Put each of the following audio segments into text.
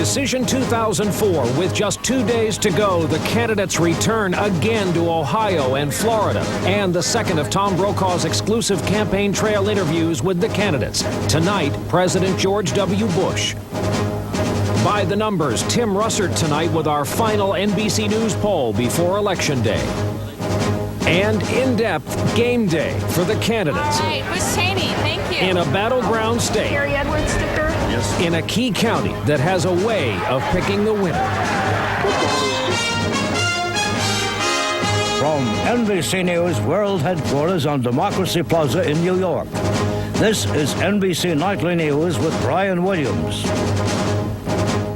Decision 2004, with just 2 days to go, the candidates return again to Ohio and Florida. And the second of Tom Brokaw's exclusive campaign trail interviews with the candidates. Tonight, President George W. Bush. By the numbers, Tim Russert tonight with our final NBC News poll before Election Day. And in-depth game day for the candidates. All right, Bush Cheney, thank you. In a battleground state. Gary Edwards sticker. Yes. In a key county that has a way of picking the winner. From NBC News World Headquarters on Democracy Plaza in New York, this is NBC Nightly News with Brian Williams.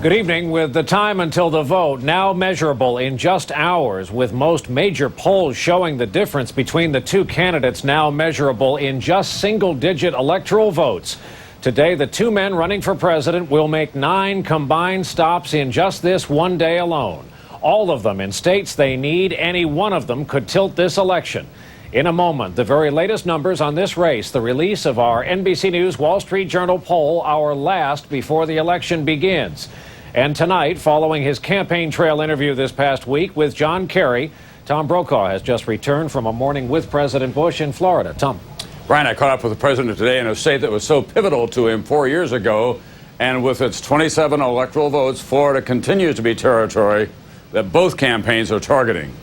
Good evening. With the time until the vote now measurable in just hours, with most major polls showing the difference between the two candidates now measurable in just single-digit electoral votes. Today, the two men running for president will make 9 combined stops in just this one day alone. All of them in states they need. Any one of them could tilt this election. In a moment, the very latest numbers on this race, the release of our NBC News Wall Street Journal poll, our last before the election begins. And tonight, following his campaign trail interview this past week with John Kerry, Tom Brokaw has just returned from a morning with President Bush in Florida. Tom. Brian, I caught up with the president today in a state that was so pivotal to him 4 years ago. And with its 27 electoral votes, Florida continues to be territory that both campaigns are targeting.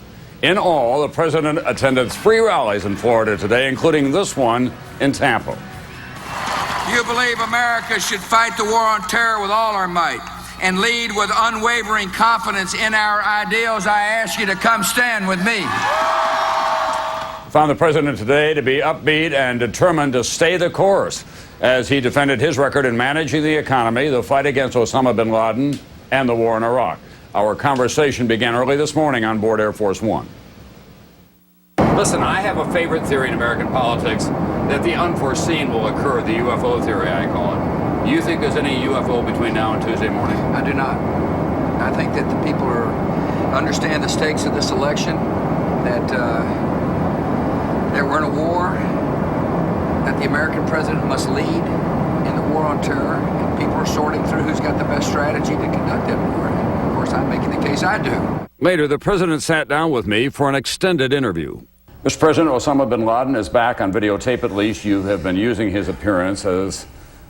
In all, the president attended 3 rallies in Florida today, including this one in Tampa. You believe America should fight the war on terror with all our might and lead with unwavering confidence in our ideals. I ask you to come stand with me. Found the president today to be upbeat and determined to stay the course as he defended his record in managing the economy, the fight against Osama bin Laden, and the war in Iraq. Our conversation began early this morning on board Air Force One. Listen, I have a favorite theory in American politics, that the unforeseen will occur, the UFO theory, I call it. Do you think there's any UFO between now and Tuesday morning? I do not. I think that the people understand the stakes of this election, that we're in a war, that the American president must lead in the war on terror, and people are sorting through who's got the best strategy to conduct that war. And of course, I'm making the case I do. Later, the president sat down with me for an extended interview. Mr. President, Osama bin Laden is back on videotape, at least. You have been using his appearance as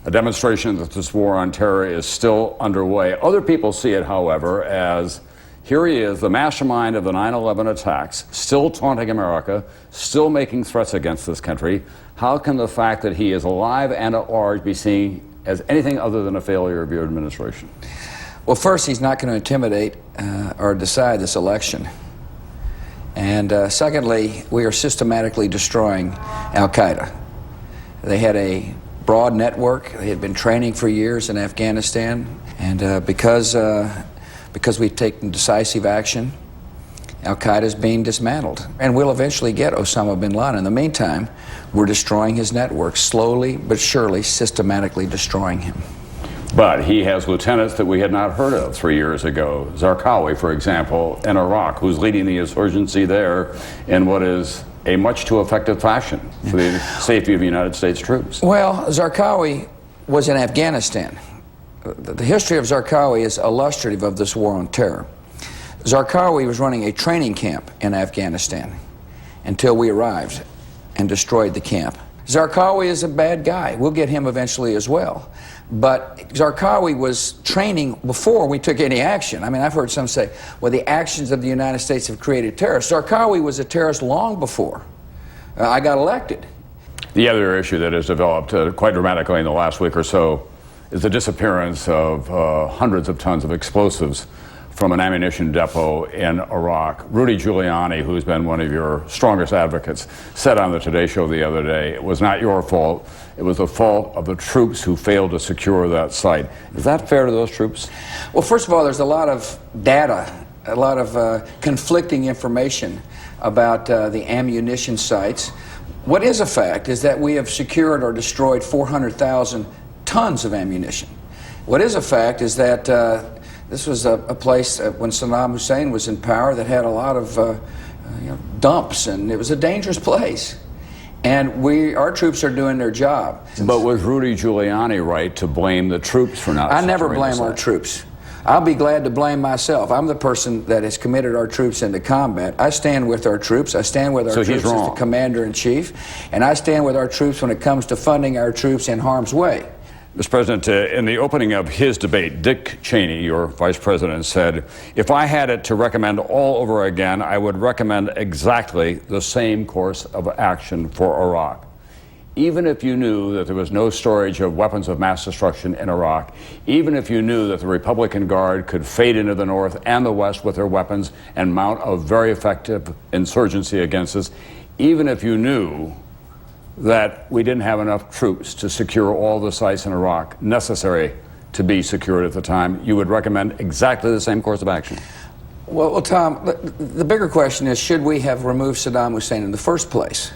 a demonstration that this war on terror is still underway. Other people see it, however, as here he is, the mastermind of the 9/11 attacks, still taunting America, still making threats against this country. How can the fact that he is alive and at large be seen as anything other than a failure of your administration? Well, first, he's not going to intimidate or decide this election. And secondly, we are systematically destroying Al-Qaeda. They had a broad network. They had been training for years in Afghanistan. And because we've taken decisive action, Al-Qaeda is being dismantled. And we'll eventually get Osama bin Laden. In the meantime, we're destroying his network, slowly but surely, systematically destroying him. But he has lieutenants that we had not heard of 3 years ago. Zarqawi, for example, in Iraq, who's leading the insurgency there in what is a much too effective fashion for the safety of the United States troops. Well, Zarqawi was in Afghanistan. The history of Zarqawi is illustrative of this war on terror. Zarqawi was running a training camp in Afghanistan until we arrived and destroyed the camp. Zarqawi is a bad guy. We'll get him eventually as well. But Zarqawi was training before we took any action. I mean, I've heard some say, well, the actions of the United States have created terrorists. Zarqawi was a terrorist long before I got elected. The other issue that has developed quite dramatically in the last week or so is the disappearance of hundreds of tons of explosives from an ammunition depot in Iraq. Rudy Giuliani, who's been one of your strongest advocates, said on the Today Show the other day, it was not your fault, it was the fault of the troops who failed to secure that site. Is that fair to those troops? Well, first of all, there's a lot of data, a lot of conflicting information about the ammunition sites. What is a fact is that we have secured or destroyed 400,000 tons of ammunition. What is a fact is that this was a place when Saddam Hussein was in power that had a lot of dumps, and it was a dangerous place. And our troops are doing their job. But was Rudy Giuliani right to blame the troops for not? I never blame our troops. I'll be glad to blame myself. I'm the person that has committed our troops into combat. I stand with our troops. I stand with our troops as the commander-in-chief, and I stand with our troops when it comes to funding our troops in harm's way. Mr. President, in the opening of his debate, Dick Cheney, your vice president, said, if I had it to recommend all over again, I would recommend exactly the same course of action for Iraq. Even if you knew that there was no storage of weapons of mass destruction in Iraq, even if you knew that the Republican Guard could fade into the north and the west with their weapons and mount a very effective insurgency against us, even if you knew that we didn't have enough troops to secure all the sites in Iraq necessary to be secured at the time, you would recommend exactly the same course of action? Well, Tom, the bigger question is, should we have removed Saddam Hussein in the first place?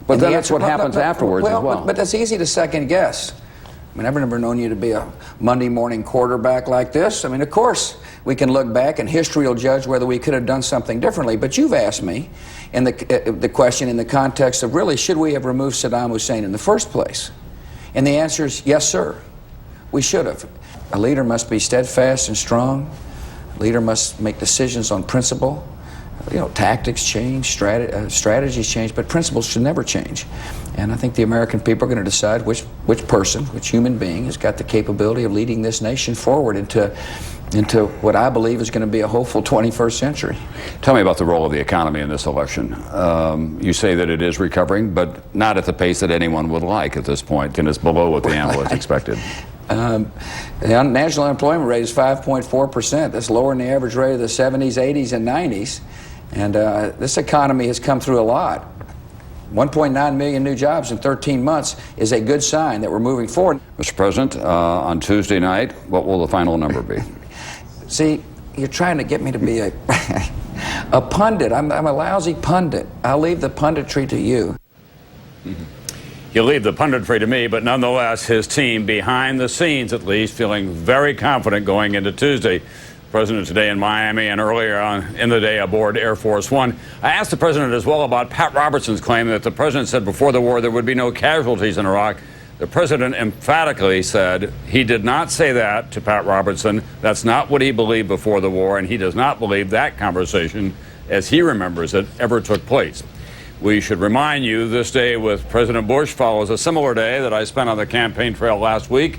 But then that's what happens afterwards as well. But that's easy to second guess. I mean, I've never known you to be a Monday morning quarterback like this. I mean, of course, we can look back and history will judge whether we could have done something differently. But you've asked me in the question in the context of really, should we have removed Saddam Hussein in the first place? And the answer is yes, sir. We should have. A leader must be steadfast and strong. A leader must make decisions on principle. You know, tactics change, strategies change, but principles should never change. And I think the American people are going to decide which person, which human being has got the capability of leading this nation forward into what I believe is going to be a hopeful 21st century. Tell me about the role of the economy in this election. You say that it is recovering, but not at the pace that anyone would like at this point, and it's below what the analysts expected. The national unemployment rate is 5.4%. That's lower than the average rate of the 70s, 80s, and 90s. And this economy has come through a lot. 1.9 million new jobs in 13 months is a good sign that we're moving forward. Mr. President, on Tuesday night, what will the final number be? See, you're trying to get me to be a pundit. I'm a lousy pundit. I'll leave the punditry to you. He'll leave the punditry to me, but nonetheless, his team, behind the scenes at least, feeling very confident going into Tuesday. President today in Miami and earlier on in the day aboard Air Force One. I asked the president as well about Pat Robertson's claim that the president said before the war there would be no casualties in Iraq. The president emphatically said he did not say that to Pat Robertson. That's not what he believed before the war, and he does not believe that conversation, as he remembers it, ever took place. We should remind you this day with President Bush follows a similar day that I spent on the campaign trail last week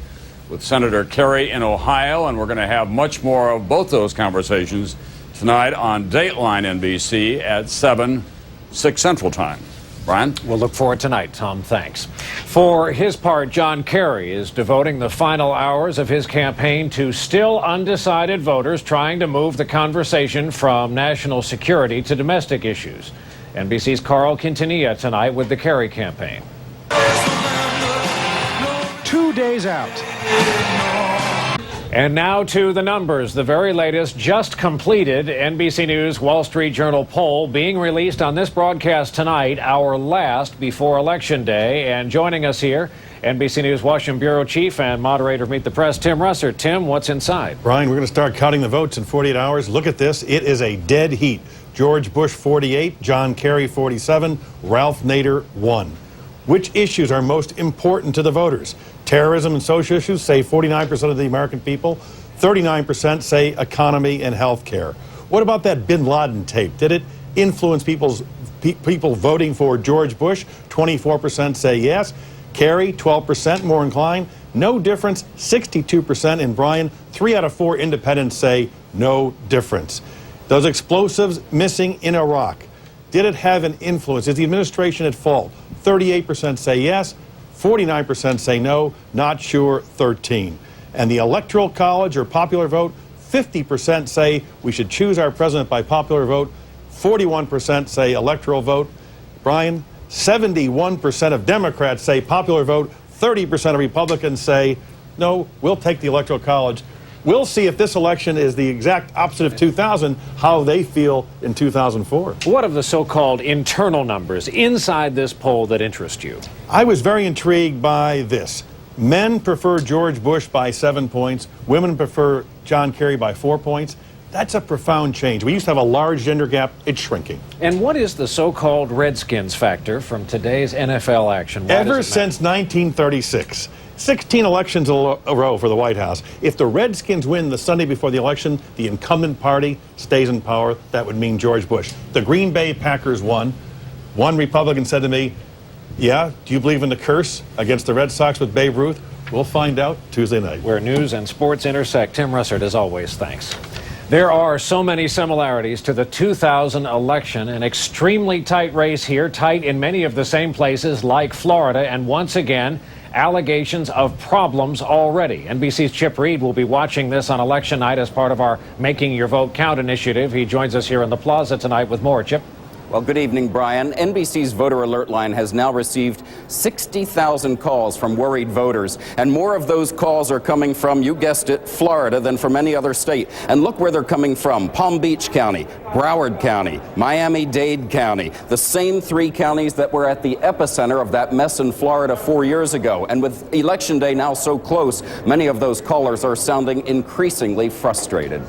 with Senator Kerry in Ohio, and we're going to have much more of both those conversations tonight on Dateline NBC at 6 Central Time. Brian? We'll look forward tonight, Tom. Thanks. For his part, John Kerry is devoting the final hours of his campaign to still undecided voters trying to move the conversation from national security to domestic issues. NBC's Carl Quintanilla tonight with the Kerry campaign. 2 days out. And now to the numbers. The very latest, just completed NBC News Wall Street Journal poll being released on this broadcast tonight, our last before Election Day. And joining us here, NBC News Washington Bureau Chief and moderator of Meet the Press, Tim Russer. Tim, what's inside? Brian, we're going to start counting the votes in 48 hours. Look at this. It is a dead heat. George Bush 48, John Kerry 47, Ralph Nader 1. Which issues are most important to the voters? Terrorism and social issues, say 49% of the American people. 39% say economy and health care. What about that bin Laden tape? Did it influence people voting for George Bush? 24% say yes. Kerry, 12% more inclined. No difference, 62%. And Brian, 3 out of 4 independents say no difference. Those explosives missing in Iraq, did it have an influence? Is the administration at fault? 38% say yes, 49% say no, not sure, 13. And the Electoral College or popular vote, 50% say we should choose our president by popular vote, 41% say electoral vote. Brian, 71% of Democrats say popular vote, 30% of Republicans say no, we'll take the Electoral College. We'll see if this election is the exact opposite of 2000, how they feel in 2004. What of the so-called internal numbers inside this poll that interest you? I was very intrigued by this. Men prefer George Bush by 7 points. Women prefer John Kerry by 4 points. That's a profound change. We used to have a large gender gap. It's shrinking. And what is the so-called Redskins factor from today's NFL action? Why Ever does it since 1936, 16 elections a row for the White House. If the Redskins win the Sunday before the election, the incumbent party stays in power. That would mean George Bush. The Green Bay Packers won. One Republican said to me, "Yeah, do you believe in the curse against the Red Sox with Babe Ruth?" We'll find out Tuesday night. Where news and sports intersect. Tim Russert, as always, thanks. There are so many similarities to the 2000 election, an extremely tight race here, tight in many of the same places like Florida, and once again, allegations of problems already. NBC's Chip Reed will be watching this on election night as part of our Making Your Vote Count initiative. He joins us here in the plaza tonight with more. Chip? Well, good evening, Brian. NBC's voter alert line has now received 60,000 calls from worried voters. And more of those calls are coming from, you guessed it, Florida than from any other state. And look where they're coming from. Palm Beach County, Broward County, Miami-Dade County, the same three counties that were at the epicenter of that mess in Florida 4 years ago. And with Election Day now so close, many of those callers are sounding increasingly frustrated.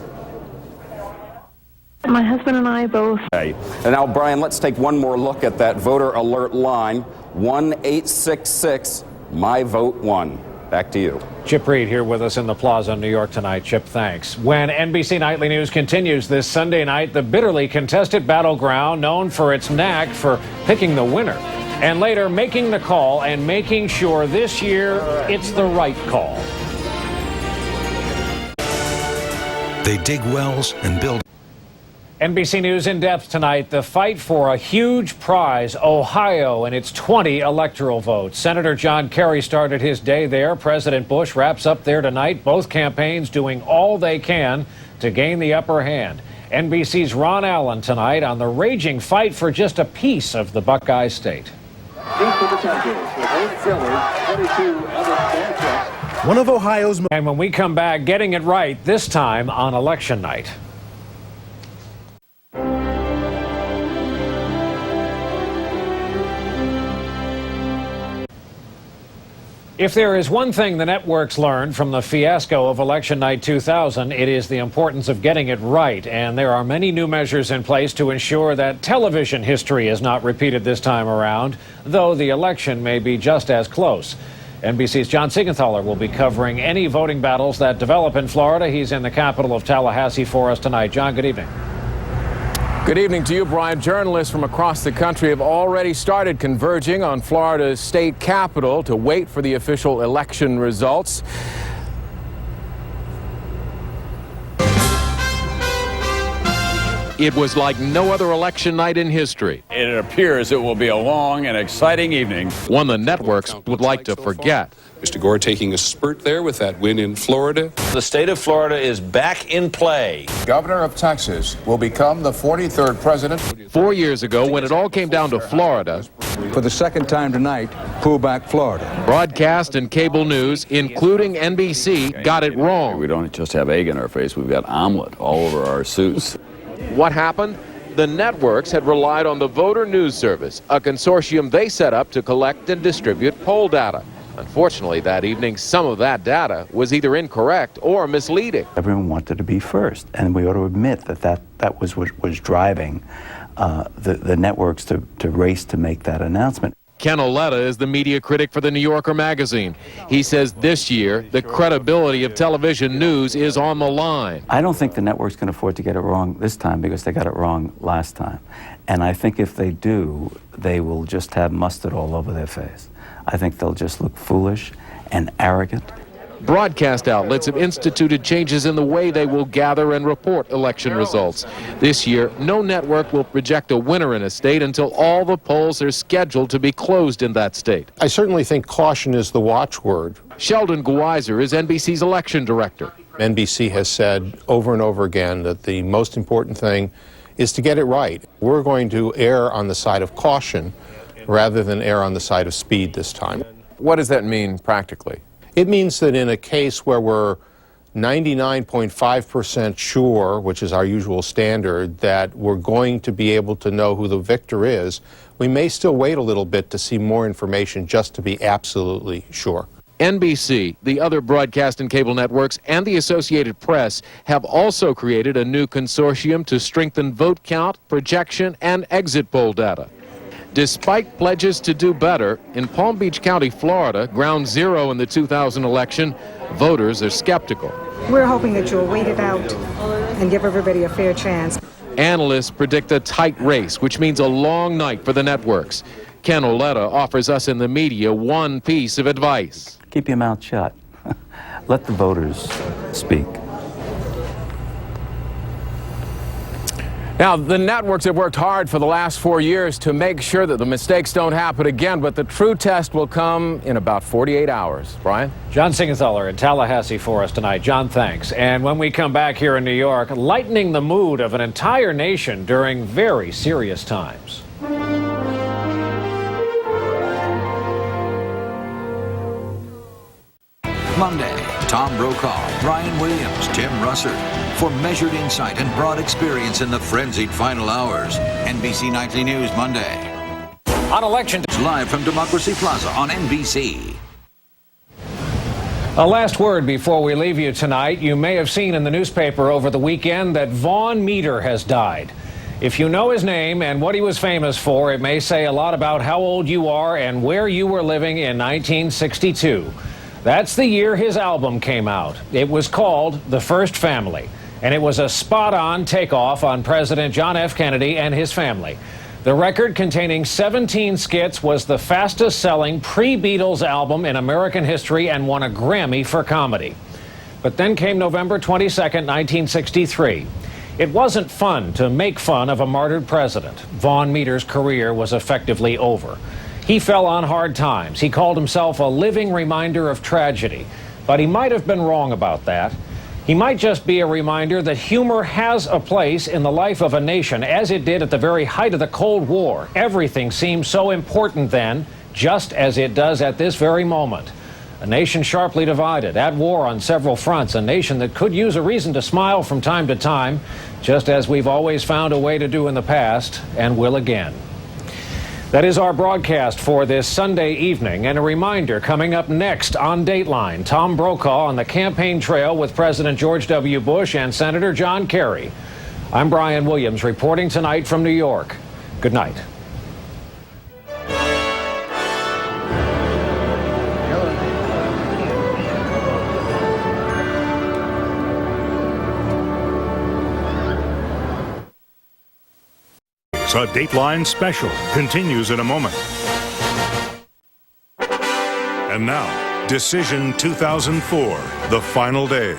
My husband and I both. And now, Brian, let's take one more look at that voter alert line, 1-866-MY-VOTE-1. Back to you. Chip Reed here with us in the plaza in New York tonight. Chip, thanks. When NBC Nightly News continues this Sunday night, the bitterly contested battleground known for its knack for picking the winner and later making the call and making sure this year it's the right call. They dig wells and build. NBC News in depth tonight, the fight for a huge prize, Ohio and its 20 electoral votes. Senator John Kerry started his day there. President Bush wraps up there tonight. Both campaigns doing all they can to gain the upper hand. NBC's Ron Allen tonight on the raging fight for just a piece of the Buckeye State. One of Ohio's... And when we come back, getting it right, this time on election night. If there is one thing the networks learned from the fiasco of Election Night 2000, it is the importance of getting it right. And there are many new measures in place to ensure that television history is not repeated this time around, though the election may be just as close. NBC's John Siegenthaler will be covering any voting battles that develop in Florida. He's in the capital of Tallahassee for us tonight. John, good evening. Good evening to you, Brian. Journalists from across the country have already started converging on Florida's state capitol to wait for the official election results. It was like no other election night in history. It appears it will be a long and exciting evening. One the networks would like to forget. Mr. Gore taking a spurt there with that win in Florida. The state of Florida is back in play. Governor of Texas will become the 43rd president. 4 years ago, when it all came down to Florida, for the second time tonight, pull back Florida. Broadcast and cable news, including NBC, got it wrong. We don't just have egg in our face, we've got omelet all over our suits. What happened? The networks had relied on the Voter News Service, a consortium they set up to collect and distribute poll data. Unfortunately, that evening, some of that data was either incorrect or misleading. Everyone wanted to be first, and we ought to admit that was what was driving the networks to race to make that announcement. Ken Oletta is the media critic for the New Yorker magazine. He says this year, the credibility of television news is on the line. I don't think the networks can afford to get it wrong this time because they got it wrong last time. And I think if they do, they will just have mustard all over their face. I think they'll just look foolish and arrogant. Broadcast outlets have instituted changes in the way they will gather and report election results. This year, no network will project a winner in a state until all the polls are scheduled to be closed in that state. I certainly think caution is the watchword. Sheldon Gweiser is NBC's election director. NBC has said over and over again that the most important thing is to get it right. We're going to err on the side of caution rather than err on the side of speed this time. What does that mean practically? It means that in a case where we're 99.5% sure, which is our usual standard, that we're going to be able to know who the victor is, we may still wait a little bit to see more information just to be absolutely sure. NBC, the other broadcast and cable networks, and the Associated Press have also created a new consortium to strengthen vote count, projection, and exit poll data. Despite pledges to do better, in Palm Beach County, Florida, ground zero in the 2000 election, voters are skeptical. We're hoping that you'll wait it out and give everybody a fair chance. Analysts predict a tight race, which means a long night for the networks. Ken Oletta offers us in the media one piece of advice. Keep your mouth shut. Let the voters speak. Now, the networks have worked hard for the last 4 years to make sure that the mistakes don't happen again, but the true test will come in about 48 hours. Brian? John Singenthaler in Tallahassee for us tonight. John, thanks. And when we come back here in New York, lightening the mood of an entire nation during very serious times. Monday, Tom Brokaw, Brian Williams, Tim Russert for measured insight and broad experience in the frenzied final hours. NBC Nightly News Monday. On election live from Democracy Plaza on NBC. A last word before we leave you tonight. You may have seen in the newspaper over the weekend that Vaughn Meter has died. If you know his name and what he was famous for, it may say a lot about how old you are and where you were living in 1962. That's the year his album came out. It was called The First Family, and it was a spot-on takeoff on President John F. Kennedy and his family. The record, containing 17 skits, was the fastest-selling pre-Beatles album in American history and won a Grammy for comedy. But then came November 22nd, 1963. It wasn't fun to make fun of a martyred president. Vaughn Meter's career was effectively over. He fell on hard times. He called himself a living reminder of tragedy. But he might have been wrong about that. He might just be a reminder that humor has a place in the life of a nation, as it did at the very height of the Cold War. Everything seemed so important then, just as it does at this very moment. A nation sharply divided, at war on several fronts, a nation that could use a reason to smile from time to time, just as we've always found a way to do in the past, and will again. That is our broadcast for this Sunday evening. And a reminder, coming up next on Dateline, Tom Brokaw on the campaign trail with President George W. Bush and Senator John Kerry. I'm Brian Williams reporting tonight from New York. Good night. A Dateline special continues in a moment. And now, Decision 2004, the final days.